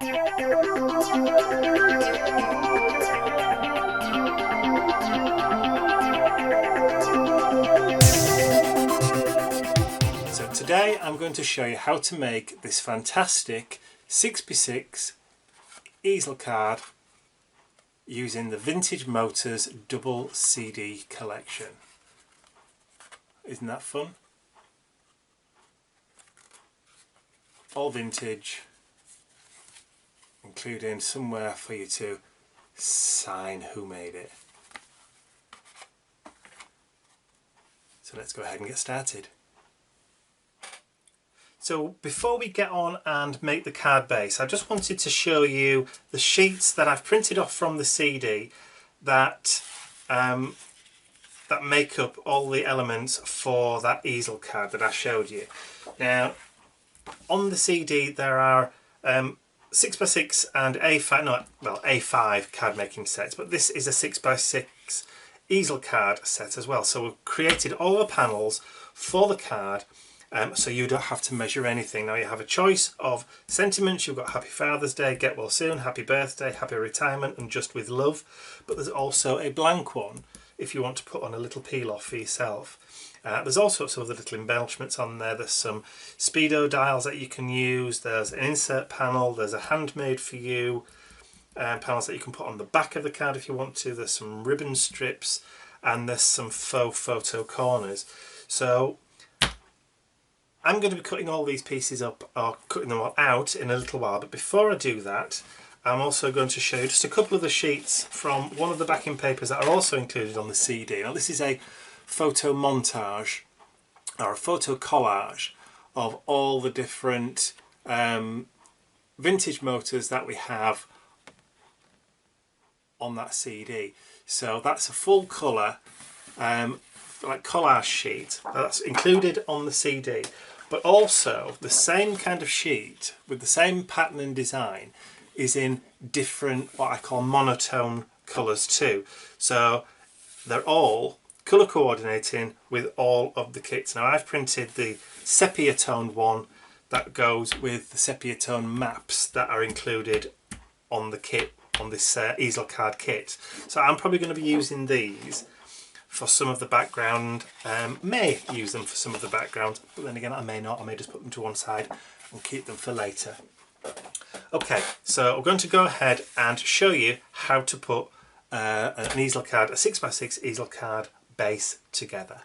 So today I'm going to show you how to make this fantastic 6x6 easel card using the Vintage Motors double CD collection. Isn't that fun? All vintage, including somewhere for you to sign who made it. So let's go ahead and get started. So before we get on and make the card base, I just wanted to show you the sheets that I've printed off from the CD that that make up all the elements for that easel card that I showed you. Now on the CD there are 6x6 and A5 card making sets, but this is a 6x6 easel card set as well. So we've created all the panels for the card, so you don't have to measure anything. Now you have a choice of sentiments. You've got Happy Father's Day, Get Well Soon, Happy Birthday, Happy Retirement and Just With Love, but there's also a blank one if you want to put on a little peel off for yourself. There's all sorts of other little embellishments on there. There's some speedo dials that you can use, there's an insert panel, there's a handmade for you panels that you can put on the back of the card if you want to, there's some ribbon strips, and there's some faux photo corners. So I'm going to be cutting all these pieces up, or cutting them all out in a little while, but before I do that I'm also going to show you just a couple of the sheets from one of the backing papers that are also included on the CD. Now this is a photo montage or a photo collage of all the different vintage motors that we have on that CD. So that's a full colour like collage sheet that's included on the CD, but also the same kind of sheet with the same pattern and design is in different, what I call monotone colours too. So they're all colour coordinating with all of the kits. Now I've printed the sepia toned one that goes with the sepia tone maps that are included on the kit, on this easel card kit. So I'm probably going to be using these for some of the background, may use them for some of the background, but then again I may not. I may just put them to one side and keep them for later. Okay, so I'm going to go ahead and show you how to put an easel card, a 6x6 easel card base together.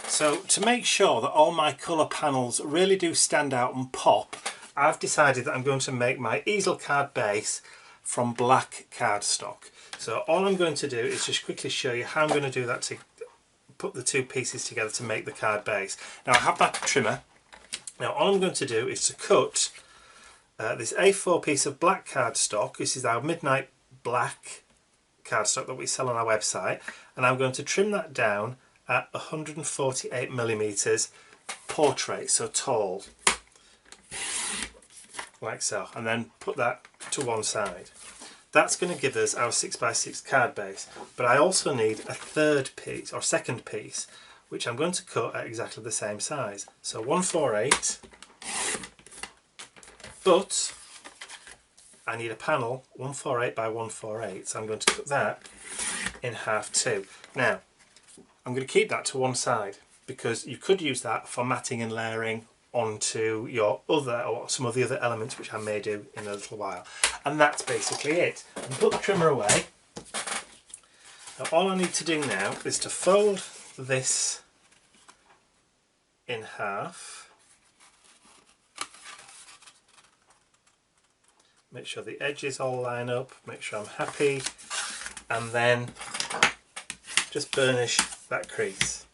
So to make sure that all my colour panels really do stand out and pop, I've decided that I'm going to make my easel card base from black cardstock. So all I'm going to do is just quickly show you how I'm going to do that to put the two pieces together to make the card base. Now I have that trimmer. Now all I'm going to do is to cut this A4 piece of black cardstock. This is our midnight black cardstock that we sell on our website, and I'm going to trim that down at 148mm portrait, so tall, like so, and then put that to one side. That's going to give us our 6x6 card base, but I also need a third piece or second piece, which I'm going to cut at exactly the same size. So 148, but I need a panel 148 by 148, so I'm going to cut that in half too. Now I'm going to keep that to one side because you could use that for matting and layering onto your other, or some of the other elements, which I may do in a little while. And that's basically it. And put the trimmer away. Now all I need to do now is to fold this in half, make sure the edges all line up, make sure I'm happy, and then just burnish that crease.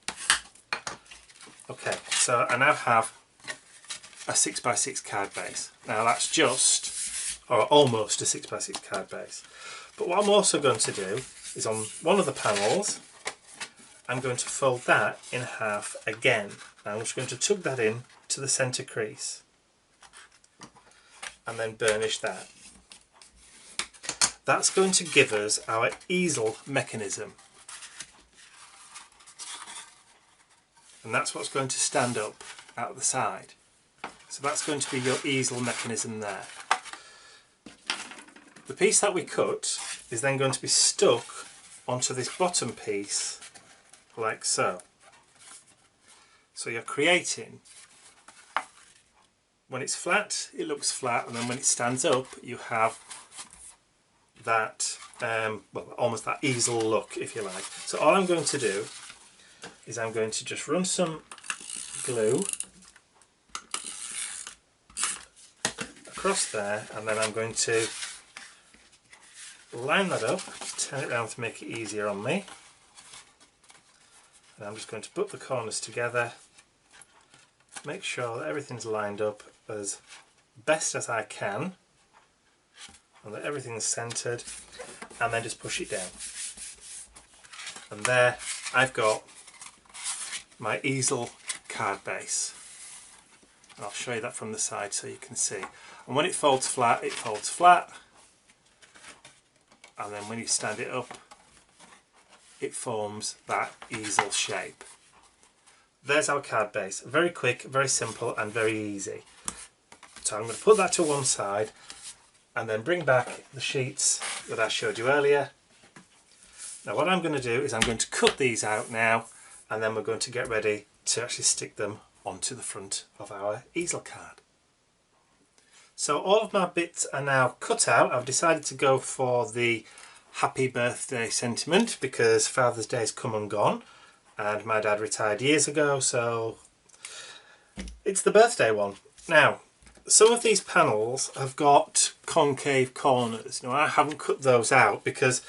Okay, so I now have a 6x6 card base. Now that's just, or almost a 6x6 card base. But what I'm also going to do is on one of the panels, I'm going to fold that in half again. Now I'm just going to tug that in to the centre crease and then burnish that. That's going to give us our easel mechanism. And that's what's going to stand up out the side. So that's going to be your easel mechanism there. The piece that we cut is then going to be stuck onto this bottom piece like so. So you're creating, when it's flat it looks flat, and then when it stands up you have that well, almost that easel look, if you like. So all I'm going to do is I'm going to just run some glue across there, and then I'm going to line that up, turn it around to make it easier on me, and I'm just going to put the corners together, make sure that everything's lined up as best as I can and that everything's centered, and then just push it down. And there I've got my easel card base. I'll show you that from the side so you can see. And when it folds flat, it folds flat, and then when you stand it up it forms that easel shape. There's our card base. Very quick, very simple and very easy. So I'm going to put that to one side and then bring back the sheets that I showed you earlier. Now what I'm going to do is I'm going to cut these out now, and then we're going to get ready to actually stick them onto the front of our easel card. So all of my bits are now cut out. I've decided to go for the happy birthday sentiment because Father's Day's come and gone, and my dad retired years ago, so it's the birthday one. Now, some of these panels have got concave corners. Now, I haven't cut those out because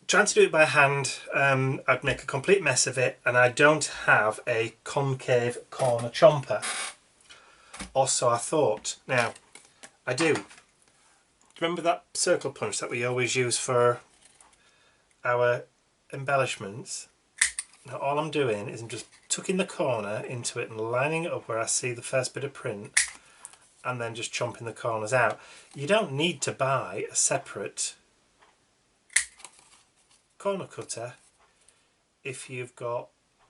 trying to do it by hand, I'd make a complete mess of it, and I don't have a concave corner chomper. Or so I thought. Now, I do. Remember that circle punch that we always use for our embellishments? Now all I'm doing is I'm just tucking the corner into it and lining it up where I see the first bit of print, and then just chomping the corners out. You don't need to buy a separate corner cutter if you've got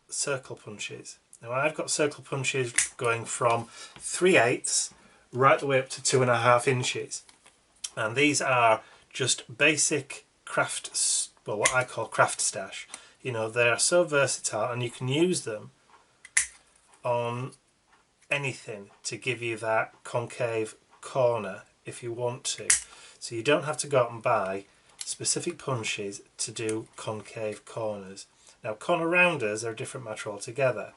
circle punches. Now I've got circle punches going from 3/8 right the way up to 2.5 inches, and these are just basic craft, well, what I call craft stash. You know, they're so versatile and you can use them on anything to give you that concave corner if you want to. So you don't have to go out and buy specific punches to do concave corners. Now corner rounders are a different matter altogether.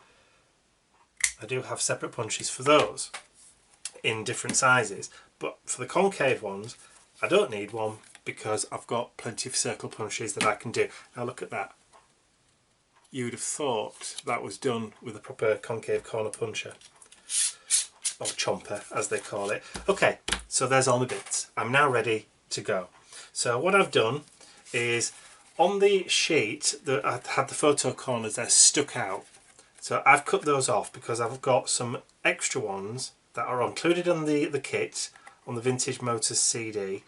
I do have separate punches for those in different sizes, but for the concave ones I don't need one because I've got plenty of circle punches that I can do. Now look at that. You'd have thought that was done with a proper concave corner puncher, or chomper as they call it. Okay, so there's all the bits. I'm now ready to go. So what I've done is on the sheet that I had the photo corners there stuck out. So I've cut those off because I've got some extra ones that are included on the kit, on the Vintage Motors CD.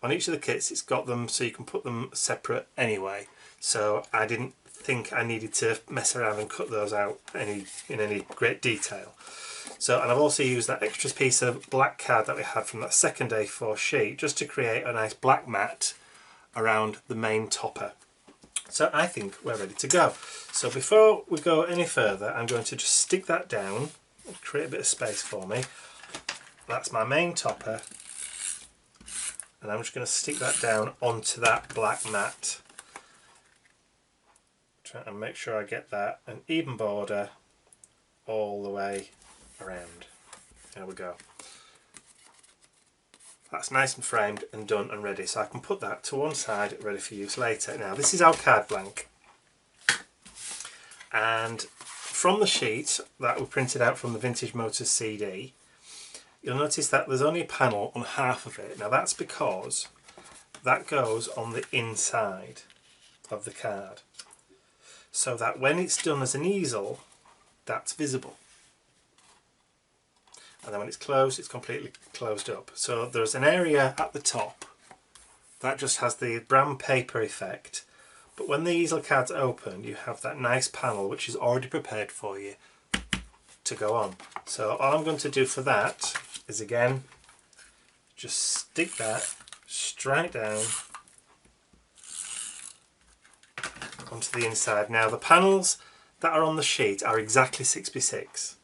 On each of the kits it's got them so you can put them separate anyway. So I didn't think I needed to mess around and cut those out in any great detail. So, and I've also used that extra piece of black card that we had from that second A4 sheet just to create a nice black mat around the main topper. So I think we're ready to go. So before we go any further, I'm going to just stick that down, create a bit of space for me. That's my main topper, and I'm just going to stick that down onto that black mat. Try and make sure I get that an even border all the way around. There we go. That's nice and framed and done and ready, so I can put that to one side ready for use later. Now this is our card blank, and from the sheet that we printed out from the Vintage Motors CD you'll notice that there's only a panel on half of it. Now that's because that goes on the inside of the card, so that when it's done as an easel that's visible. And then when it's closed, it's completely closed up. So there's an area at the top that just has the brown paper effect, but when the easel card's open you have that nice panel which is already prepared for you to go on. So all I'm going to do for that is again just stick that straight down onto the inside. Now the panels that are on the sheet are exactly 6x6.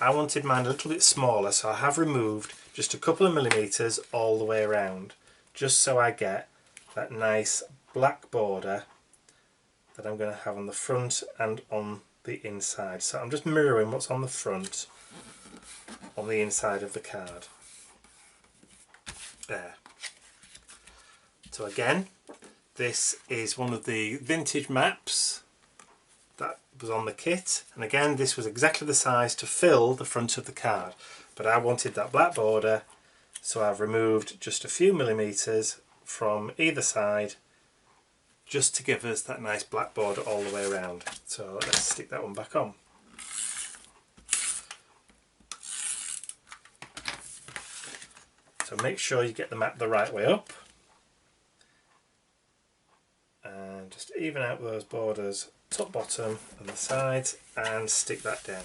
I wanted mine a little bit smaller, so I have removed just a couple of millimeters all the way around, just so I get that nice black border that I'm going to have on the front and on the inside. So I'm just mirroring what's on the front on the inside of the card. There. So again, this is one of the vintage maps that was on the kit, and again this was exactly the size to fill the front of the card, but I wanted that black border, so I've removed just a few millimeters from either side just to give us that nice black border all the way around. So let's stick that one back on. So make sure you get the map the right way up and just even out those borders, top, bottom and the sides, and stick that down.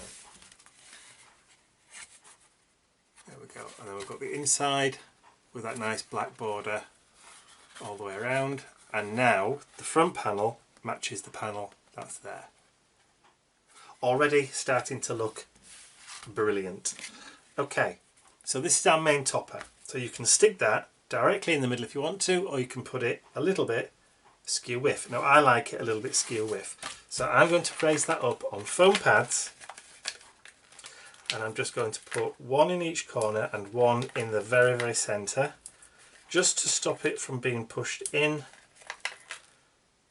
There we go. And then we've got the inside with that nice black border all the way around, and now the front panel matches the panel that's there. Already starting to look brilliant. Okay, so this is our main topper. So you can stick that directly in the middle if you want to, or you can put it a little bit skew width. Now I like it a little bit skew width, so I'm going to raise that up on foam pads, and I'm just going to put one in each corner and one in the very, very centre, just to stop it from being pushed in.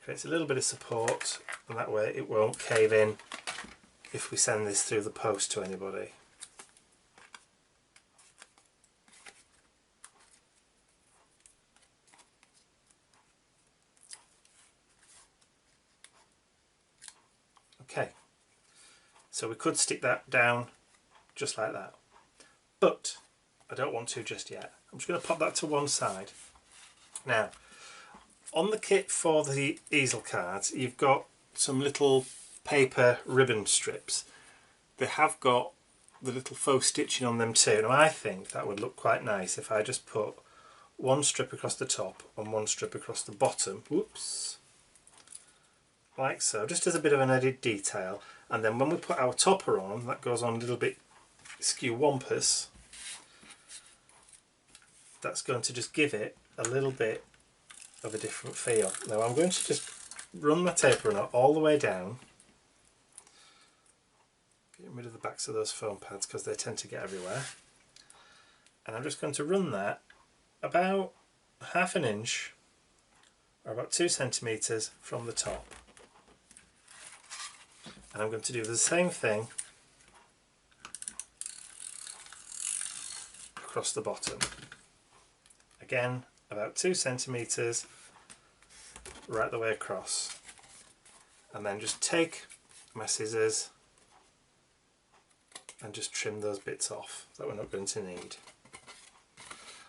Creates a little bit of support, and that way it won't cave in if we send this through the post to anybody. Okay, so we could stick that down just like that, but I don't want to just yet. I'm just going to pop that to one side. Now, on the kit for the easel cards, you've got some little paper ribbon strips. They have got the little faux stitching on them too. Now I think that would look quite nice if I just put one strip across the top and one strip across the bottom. Whoops. Like so, just as a bit of an added detail, and then when we put our topper on, that goes on a little bit skew wampus. That's going to just give it a little bit of a different feel. Now I'm going to just run my tape runner all the way down, getting rid of the backs of those foam pads because they tend to get everywhere, and I'm just going to run that about ½ an inch or about 2 centimeters from the top. And I'm going to do the same thing across the bottom. Again, about 2 centimeters right the way across. And then just take my scissors and just trim those bits off that we're not going to need.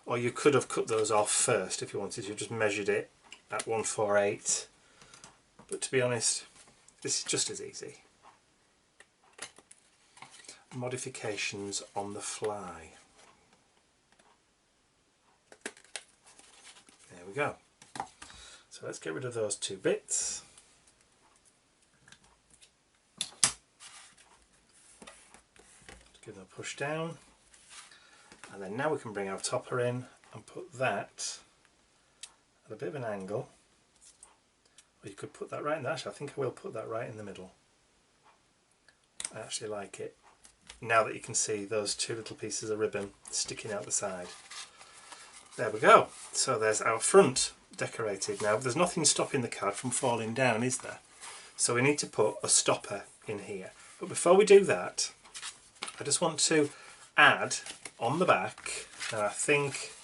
Or you could have cut those off first if you wanted to, just measured it at 1/4/8. But to be honest, this is just as easy. Modifications on the fly. There we go. So let's get rid of those two bits. Give them a push down, and then now we can bring our topper in and put that at a bit of an angle, or you could put that right in there. Actually, I think I will put that right in the middle. I actually like it now that you can see those two little pieces of ribbon sticking out the side. There we go. So there's our front decorated. Now there's nothing stopping the card from falling down, is there? So we need to put a stopper in here. But before we do that, I just want to add on the back, and I think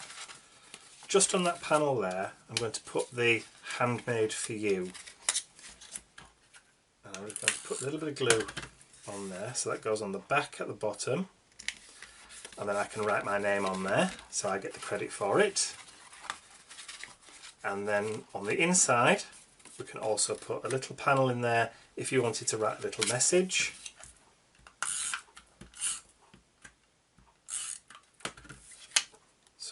just on that panel there, I'm going to put the handmade for you. And I'm just going to put a little bit of glue on there, so that goes on the back at the bottom, and then I can write my name on there so I get the credit for it. And then on the inside we can also put a little panel in there if you wanted to write a little message.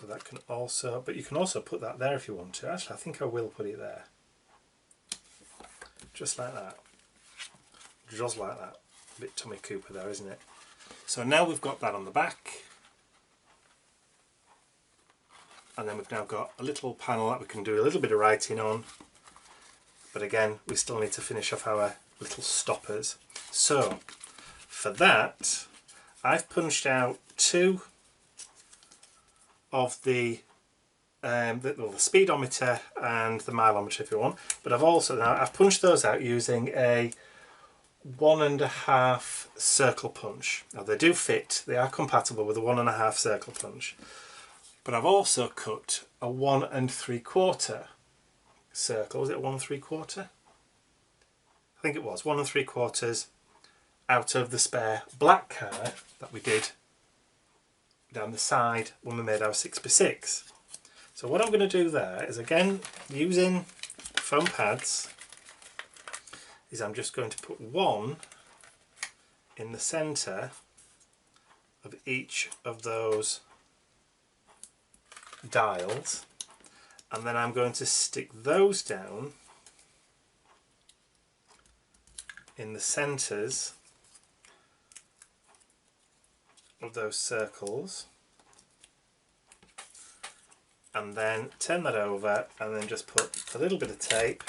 So that can also, but you can also put that there if you want to. Actually, I think I will put it there. Just like that. Just like that. A bit Tommy Cooper there, isn't it? So now we've got that on the back. And then we've now got a little panel that we can do a little bit of writing on. But again, we still need to finish off our little stoppers. So for that, I've punched out two of the speedometer and the mileometer if you want, but I've punched those out using a 1.5 circle punch. Now they do fit, they are compatible with a 1.5 circle punch, but I've also cut a 1 3/4 circle. Was it 1 3/4? I think it was 1 3/4 out of the spare black card that we did down the side when we made our 6x6. So what I'm going to do there is, again using foam pads, is I'm just going to put one in the centre of each of those dials, and then I'm going to stick those down in the centres of those circles, and then turn that over and then just put a little bit of tape,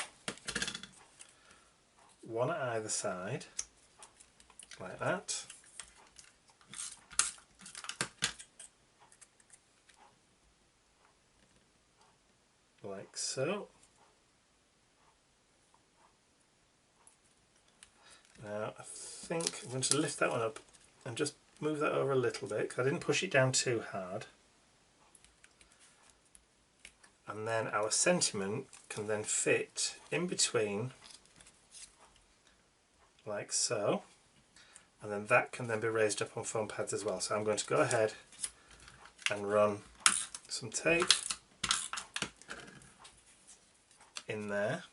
one at either side, like that. Like so. Now I think I'm going to lift that one up and just move that over a little bit because I didn't push it down too hard. And then our sentiment can then fit in between like so, and then that can then be raised up on foam pads as well. So I'm going to go ahead and run some tape in there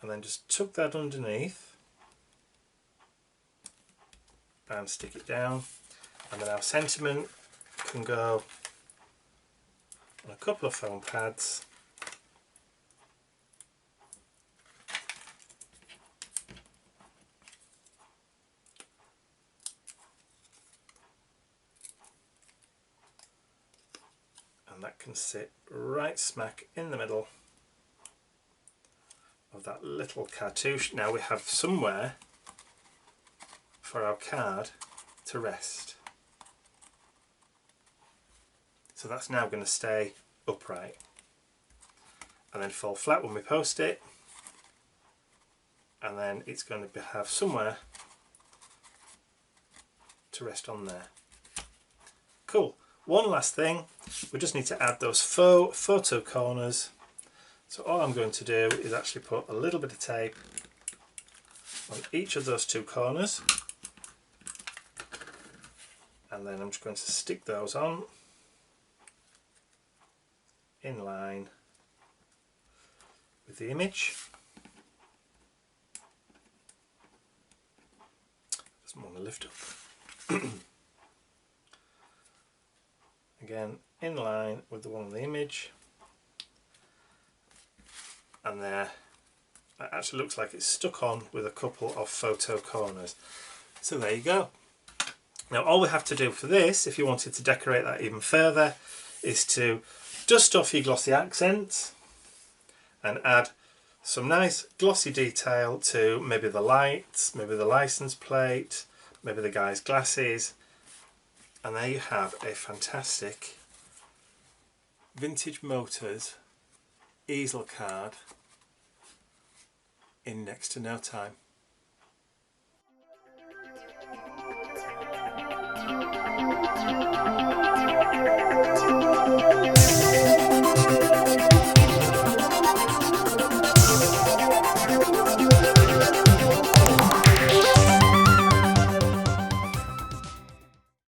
and then just tuck that underneath and stick it down, and then our sentiment can go on a couple of foam pads and that can sit right smack in the middle of that little cartouche. Now we have somewhere for our card to rest. So that's now going to stay upright and then fall flat when we post it, and then it's going to have somewhere to rest on there. Cool. One last thing, we just need to add those faux photo corners. So all I'm going to do is actually put a little bit of tape on each of those two corners, and then I'm just going to stick those on in line with the image. Doesn't want to lift up. Again, in line with the one on the image, and there, it actually looks like it's stuck on with a couple of photo corners. So there you go. Now all we have to do for this, if you wanted to decorate that even further, is to dust off your glossy accents and add some nice glossy detail to maybe the lights, maybe the license plate, maybe the guy's glasses, and there you have a fantastic Vintage Motors easel card in next to no time.